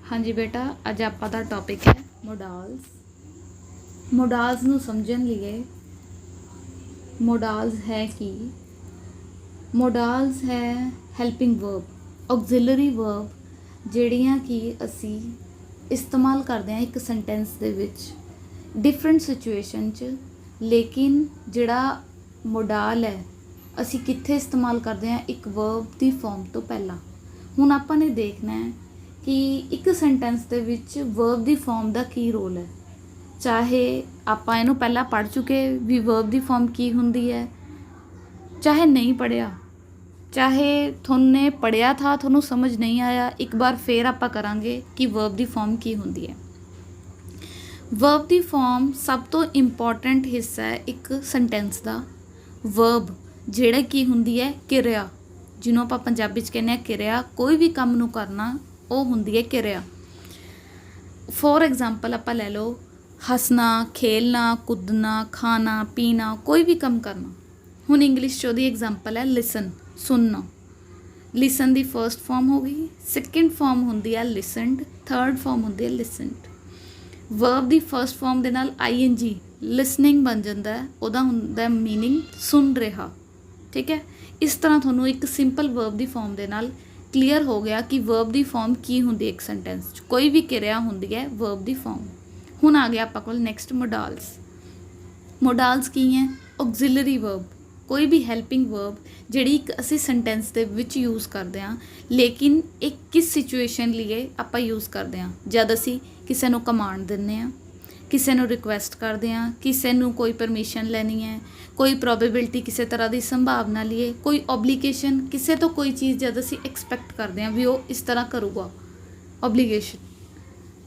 हाँ जी बेटा, अज आपां दा टॉपिक है मोडाल्स। मोडाल्स नूं समझण लिए मोडाल्स है कि मोडाल्स है हैल्पिंग वर्ब, ऑक्सिलरी वर्ब ਜਿਹੜੀਆਂ कि ਅਸੀਂ इस्तेमाल करते हैं एक सेंटेंस ਦੇ ਵਿੱਚ डिफरेंट सिचुएशन च। लेकिन ਜਿਹੜਾ मोडाल है ਅਸੀਂ कित्थे इस्तेमाल करते हैं एक वर्ब की फॉर्म तो पहला। हुण आपां ने देखना है कि एक सेंटेंस दे विच वर्ब की फॉर्म का की रोल है। चाहे आपां इहनूं पहला पढ़ चुके भी वर्ब की फॉर्म की हुंदी है, चाहे नहीं पढ़िया, चाहे थोने पढ़िया था थोनू समझ नहीं आया, एक बार फिर आपां करांगे कि वर्ब की फॉर्म की हुंदी है। वर्ब की फॉर्म सब तो इंपॉर्टेंट हिस्सा है एक सेंटेंस का। वर्ब जिहड़ा की हुंदी है किरिया, जिन्हों आपां पंजाबी च कहने किरिया, कोई भी काम नूं करना वो हुंदी है किरिया। फॉर एग्जाम्पल आपां लै लो हसना, खेलना, कुदना, खाना, पीना, कोई भी काम करना। हुण इंग्लिश चो दी एग्जाम्पल है लिसन, सुनना। लिसन की फर्स्ट फॉर्म हो गई, सैकेंड फॉर्म हुंदी है लिसनड, थर्ड फॉर्म हुंदी है लिसनड। वर्ब की फर्स्ट फॉर्म दे नाल ING लिसनिंग बन जाता है, उहदा हुंदा है मीनिंग सुन रहा। ठीक है, इस तरह थोनू एक सिंपल वर्ब की फॉर्म दे नाल क्लीयर हो गया कि वर्ब की फॉर्म की हुंदी एक सेंटेंस च, कोई भी किरिया हुंदी है वर्ब की फॉर्म। हुण आ गया आपां कोल नैक्सट मोडाल्स। मोडाल्स की हैं ऑक्सिलरी वर्ब, कोई भी हैल्पिंग वर्ब जिहड़ी एक असीं सेंटेंस दे विच यूज़ करदे हां, लेकिन एक किस सिचुएशन लिए आपां यूज़ करदे हां। जद असीं किसे नूं कमांड दिंदे हां, किसी नूं रिक्वेस्ट करते हैं, किसी नूं कोई परमिशन लैनी है, कोई प्रोबेबिलिटी किसी तरह की संभावना लिए, कोई ओबलीगेशन किसी तो कोई चीज़ जब असीं एक्सपैक्ट करते हैं भी वो इस तरह करूगा ओबलीगेशन,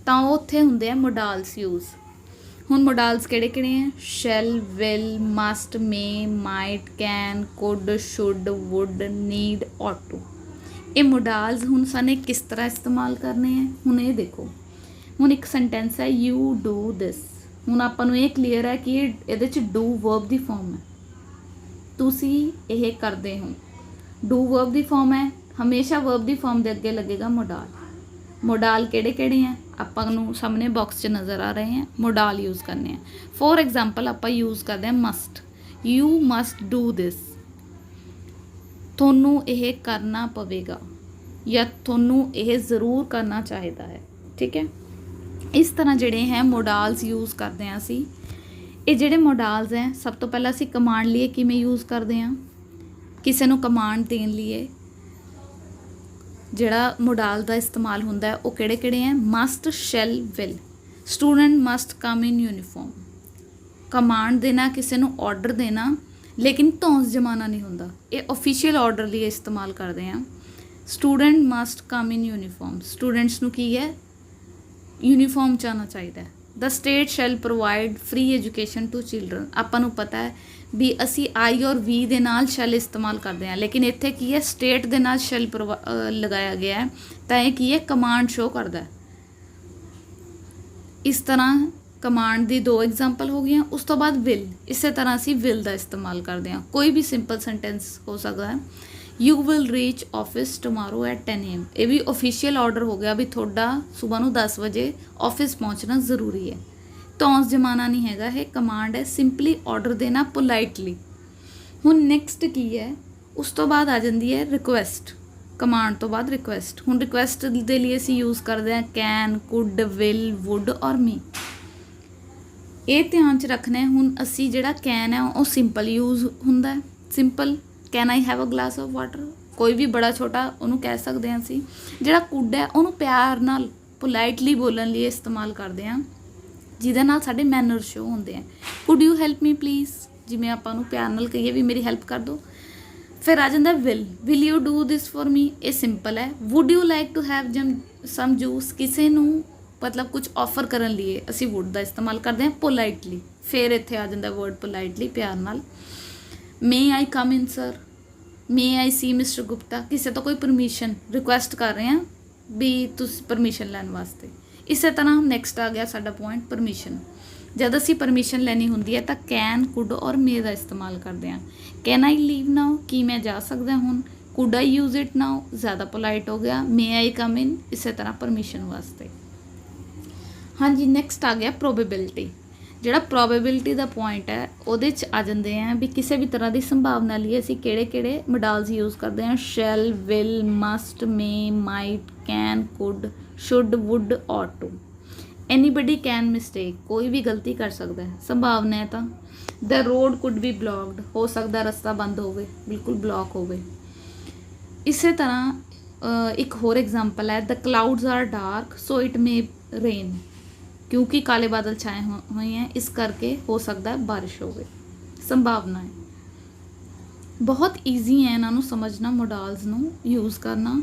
तो उत्थे हुंदे आ मोडाल्स यूज़। हुण मोडाल्स किहड़े किहड़े हैं? Shall, will, must, may, might, can, could, should, would, need, ought to. ये मोडाल्स हुण साने किस तरह इस्तेमाल करने हैं? हुण ये देखो, हुण एक सेंटेंस है यू डू दिस। हुण आपां नूं ये क्लीयर है कि इहदे च डू वर्ब की फॉर्म है, तुसीं ये करदे हो। डू वर्ब की फॉर्म है, हमेशा वर्ब की फॉर्म के अगे लगेगा मोडाल। मोडाल किहड़े किहड़े हैं आपां नूं सामने बॉक्स च नज़र आ रहे हैं। मोडाल यूज़ करने हैं। फॉर एग्जाम्पल आपां यूज़ करते हैं must, you must do this, थोनू ये करना पवेगा या थोनू ये ज़रूर करना चाहिदा है। ठीक है, इस तरह जिहड़े हैं मोडाल्स यूज़ करते हैं असी। ये जिहड़े मोडाल्स हैं सब तो पहला असी कमांड लिए किवें यूज़ करते हैं, किसी नूं कमांड देण लिए जिहड़ा मोडाल का इस्तेमाल हुंदा है वो किहड़े किहड़े हैं? Must, shall, will. Student must come in uniform, command देना, किसी नूं ऑर्डर देना, लेकिन धौंस जमाना नहीं हुंदा, ये ऑफिशियल ऑर्डर लिए इस्तेमाल करते हैं। Student must come in uniform, students नूं की है यूनीफॉर्म च आना चाहिए। The state shall provide free education to children, आपां नूं पता है भी असी आई और वी दे नाल शैल इस्तेमाल करते हैं, लेकिन इत्थे की है स्टेट दे नाल शैल लगाया गया है, तो यह की है कमांड शो करता है। इस तरह कमांड दी दो एग्जाम्पल हो गई। उस तो बाद विल, इस तरह असी विल का इस्तेमाल करते हैं। कोई भी सिंपल सेंटेंस हो सकता है, you will reach office tomorrow at 10 AM। ये भी ऑफिशियल ऑर्डर हो गया भी थोड़ा सुबह को 10 बजे ऑफिस पहुँचना ज़रूरी है, धौंस जमाना नहीं हैगा, है कमांड है, सिंपली ऑर्डर देना पोलाइटली। हुण नैक्सट की है, उस तो बाद आ जाती है रिक्वेस्ट, कमांड तो बाद रिक्वेस्ट। हुण रिक्वेस्ट के लिए असी यूज़ करते हैं कैन, कुड, विल, वुड और मी। ये ध्यान च रखना है। हुण असी जिहड़ा कैन है वो सिंपल यूज़ हुंदा है, simple can I have a glass of water, कोई भी बड़ा छोटा उन्होंने कह सकते हैं असी। जिहड़ा कुड है उन्होंने प्यार नाल पोलाइटली बोलण लिए इस्तेमाल करते हैं, जिहदे नाल साडे मैनर शो होंदे हैं। Could you help me please, जिवें आपां नूं प्यार नाल कहिए भी मेरी हैल्प कर दो। फिर आ जाता will you do this for me, ये सिंपल है। Would you like to have some juice, किसी नूं मतलब कुछ ऑफर करन लिए असी वुड का इस्तेमाल करते हैं पोलाइटली। फिर इत्थे आ जाता वर्ड पोलाइटली, प्यार नाल। मे आई कम इन सर, मे आई सी मिस्टर गुप्ता, किसी तो कोई परमिशन रिक्वेस्ट कर रहे हैं भी तुस परमिशन लैन वास्ते। इस तरह नैक्सट आ गया साडा पॉइंट परमिशन। जब असी परमिशन लैनी होंदी है तो कैन, कुड और मे का इस्तेमाल करते हैं। कैन आई लीव नाउ, कि मैं जा सकदा हुण, ਕੁਡ ਆਈ ਯੂਜ਼ ਇਟ ਨਾਓ ਜ਼ਿਆਦਾ ਪੋਲਾਈਟ ਹੋ ਗਿਆ, ਮੇ ਆਈ ਕਮ ਇਨ ਇਸੇ ਤਰ੍ਹਾਂ ਪਰਮਿਸ਼ਨ ਵਾਸਤੇ। ਹਾਂਜੀ, ਨੈਕਸਟ ਆ ਗਿਆ ਪ੍ਰੋਬੇਬਿਲਿਟੀ। ਜਿਹੜਾ ਪ੍ਰੋਬੇਬਿਲਿਟੀ ਦਾ ਪੁਆਇੰਟ ਹੈ ਉਹਦੇ 'ਚ ਆ ਜਾਂਦੇ ਆ ਵੀ ਕਿਸੇ ਵੀ ਤਰ੍ਹਾਂ ਦੀ ਸੰਭਾਵਨਾ ਲਈ ਅਸੀਂ ਕਿਹੜੇ ਕਿਹੜੇ ਮੋਡਾਲਸ ਯੂਜ਼ ਕਰਦੇ ਹਾਂ। Shall, will, must, may, might, can, could, should, would, ought to. Anybody can mistake, ਕੋਈ ਵੀ ਗਲਤੀ ਕਰ ਸਕਦਾ ਹੈ, ਸੰਭਾਵਨਾ ਹੈ ਤਾਂ। The road could be blocked, ਹੋ ਸਕਦਾ ਰਸਤਾ ਬੰਦ ਹੋਵੇ, ਬਿਲਕੁਲ ਬਲੌਕ ਹੋਵੇ। ਇਸੇ ਤਰ੍ਹਾਂ ਇੱਕ ਹੋਰ ਐਗਜ਼ਾਮਪਲ ਹੈ, the clouds are dark so it may rain, ਕਿਉਂਕਿ ਕਾਲੇ ਬਾਦਲ ਛਾਏ ਹੋਏ ਹੈ ਇਸ ਕਰਕੇ ਹੋ ਸਕਦਾ ਬਾਰਿਸ਼ ਹੋਵੇ, ਸੰਭਾਵਨਾ ਹੈ। ਬਹੁਤ ਈਜ਼ੀ ਹੈ ਇਹਨਾਂ ਨੂੰ ਸਮਝਣਾ, ਮੋਡਾਲਸ ਨੂੰ ਯੂਜ਼ ਕਰਨਾ।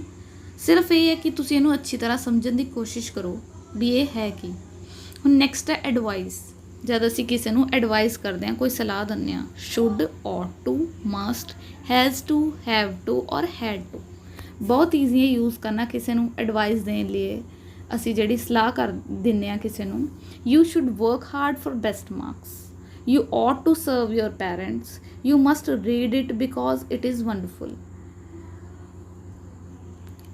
ਸਿਰਫ ਇਹ ਹੈ ਕਿ ਤੁਸੀਂ ਇਹਨੂੰ ਅੱਛੀ ਤਰ੍ਹਾਂ ਸਮਝਣ ਦੀ ਕੋਸ਼ਿਸ਼ ਕਰੋ ਵੀ ਇਹ ਹੈ ਕੀ। ਹੁਣ ਨੈਕਸਟ ਹੈ ਐਡਵਾਈਸ। ਜਦ ਅਸੀਂ ਕਿਸੇ ਨੂੰ ਐਡਵਾਈਸ ਕਰਦੇ ਹਾਂ, ਕੋਈ ਸਲਾਹ ਦਿੰਦੇ ਹਾਂ, should, ought to, must, has to, have to ਔਰ ਹੈਡ ਟੂ। ਬਹੁਤ ਈਜ਼ੀ ਹੈ ਯੂਜ਼ ਕਰਨਾ ਕਿਸੇ ਨੂੰ ਐਡਵਾਈਸ ਦੇਣ ਲਈ। ਅਸੀਂ ਜਿਹੜੀ ਸਲਾਹ ਕਰ ਦਿੰਦੇ ਹਾਂ ਕਿਸੇ ਨੂੰ, you should work hard for best marks, you ought to serve your parents, you must read it because it is wonderful.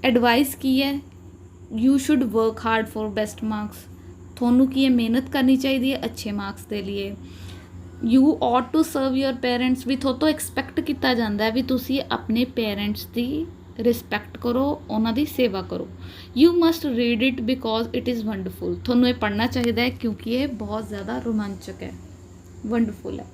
Advice ਕੀ ਹੈ? You should work hard for best marks, ਤੁਹਾਨੂੰ ਕੀ ਹੈ, ਮਿਹਨਤ ਕਰਨੀ ਚਾਹੀਦੀ ਹੈ ਅੱਛੇ ਮਾਰਕਸ ਦੇ ਲਈ। You ought to serve your parents, ਵੀ ਤੁਹਾਡੇ ਤੋਂ ਐਕਸਪੈਕਟ ਕੀਤਾ ਜਾਂਦਾ ਵੀ ਤੁਸੀਂ ਆਪਣੇ ਪੇਰੈਂਟਸ ਦੀ ਰਿਸਪੈਕਟ ਕਰੋ, ਉਹਨਾਂ ਦੀ ਸੇਵਾ ਕਰੋ। You must read it because it is wonderful, ਤੁਹਾਨੂੰ ਇਹ ਪੜ੍ਹਨਾ ਚਾਹੀਦਾ ਹੈ ਕਿਉਂਕਿ ਇਹ ਬਹੁਤ ਜ਼ਿਆਦਾ ਰੋਮਾਂਚਕ ਹੈ, ਵੰਡਰਫੁਲ ਹੈ।